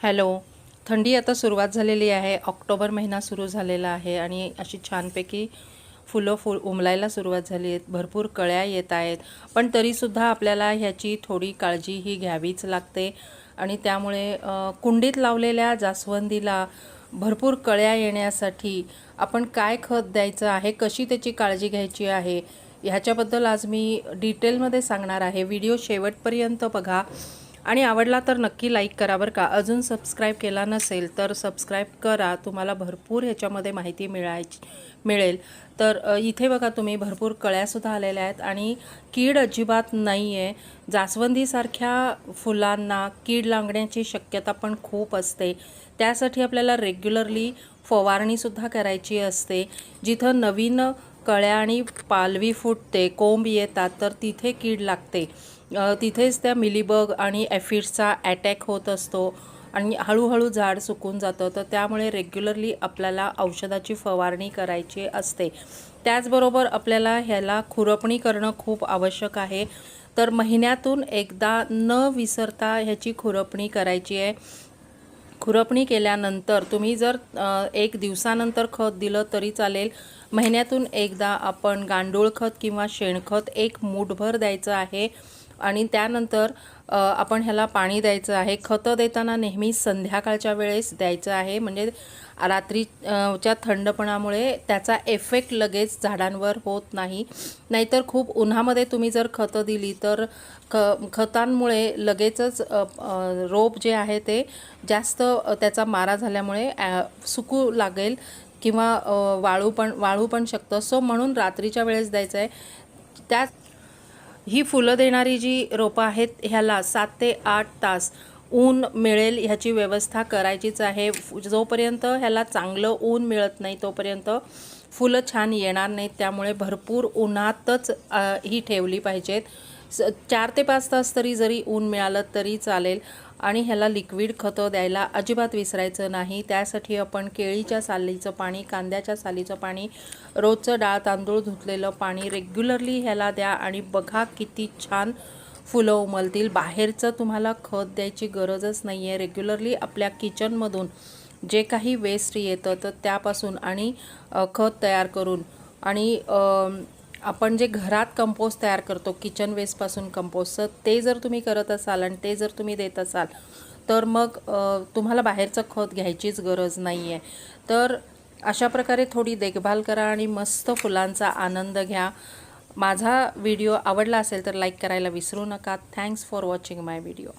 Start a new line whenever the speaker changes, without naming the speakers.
Hello. थंडी आता सुरुवात झालेली आहे. ऑक्टोबर महिना सुरू झालेला आहे आणि अशी छानपैकी फुलं उमलायला सुरुवात झाली आहेत. भरपूर कळ्या येत आहेत, पण तरीसुद्धा आपल्याला ह्याची थोडी काळजी ही घ्यावीच लागते. आणि त्यामुळे कुंडीत लावलेल्या जास्वंदीला भरपूर कळ्या येण्यासाठी आपण काय खत द्यायचं आहे, कशी त्याची काळजी घ्यायची आहे, ह्याच्याबद्दल आज मी डिटेलमध्ये सांगणार आहे. व्हिडिओ शेवटपर्यंत बघा आणि आवडला तर नक्की लाईक करा बरं का. अजून सबस्क्राईब केला नसेल तर सबस्क्राईब करा. तुम्हाला भरपूर ह्याच्यामध्ये माहिती मिळेल. तर इथे बघा तुम्ही भरपूर कळ्यासुद्धा आलेल्या आहेत आणि कीड अजिबात नाही आहे. जास्वंदीसारख्या फुलांना कीड लागण्याची शक्यता पण खूप असते. त्यासाठी आपल्याला रेग्युलरली फवारणीसुद्धा करायची असते. जिथं नवीन कळ्या आणि पालवी फुटते, कोंब येतात, तर तिथे कीड लागते. तिथेच त्या मिलीबग आणि ॲफिड्सचा अटॅक होत असतो आणि हळूहळू झाड सुकून जातं. तर त्यामुळे रेग्युलरली आपल्याला औषधाची फवारणी करायची असते. त्याचबरोबर आपल्याला ह्याला खुरपणी करणं खूप आवश्यक आहे. तर महिन्यातून एकदा न विसरता ह्याची खुरपणी करायची आहे. खुरपणी केल्यानंतर तुम्ही जर 1 दिवसानंतर खत दिलं तरी चालेल. महिन्यातून एकदा आपण गांडूळ खत किंवा शेणखत 1 मूठभर द्यायचं आहे आणि त्यानंतर आपण ह्याला पाणी द्यायचं आहे. खतं देताना नेहमी संध्याकाळच्या वेळेस द्यायचं आहे, म्हणजे रात्रीच्या थंडपणामुळे त्याचा इफेक्ट लगेच झाडांवर होत नाही. नाहीतर खूप उन्हामध्ये तुम्ही जर खतं दिली तर खतांमुळे लगेचच रोप जे आहे ते जास्त त्याचा मारा झाल्यामुळे सुकू लागेल किंवा वाळू पण शकतं. सो म्हणून रात्रीच्या वेळेस द्यायचं आहे. त्या ही फुलं देणारी जी रोपं आहेत ह्याला 7 ते 8 तास ऊन मिळेल ह्याची व्यवस्था करायचीच आहे. जोपर्यंत ह्याला चांगलं ऊन मिळत नाही तोपर्यंत फुलं छान येणार नाहीत. त्यामुळे भरपूर उन्हातच ही ठेवली पाहिजेत. 4 ते 5 तास तरी जरी ऊन मिळालं तरी चालेल. आणि ह्याला लिक्विड खतं द्यायला अजिबात विसरायचं नाही. त्यासाठी आपण केळीच्या सालीचं पाणी, कांद्याच्या सालीचं पाणी, रोजचं डाळ तांदूळ धुतलेलं पाणी रेग्युलरली ह्याला द्या आणि बघा किती छान फुलं उमलतील. बाहेरचं तुम्हाला खत द्यायची गरजच नाही आहे. रेग्युलरली आपल्या किचनमधून जे काही वेस्ट येतं तर त्यापासून आणि खत तयार करून आणि आपण जे घरात कंपोस्ट तयार करतो किचन वेस्टपासून कंपोस्ट, ते जर तुम्ही करत असाल आणि ते जर तुम्ही देत असाल तर मग तुम्हाला बाहेरचं खत घ्यायचीच गरज नाही आहे. तर अशा प्रकारे थोडी देखभाल करा आणि मस्त फुलांचा आनंद घ्या. माझा व्हिडिओ आवडला असेल तर लाईक करायला विसरू नका. Thanks for watching my video.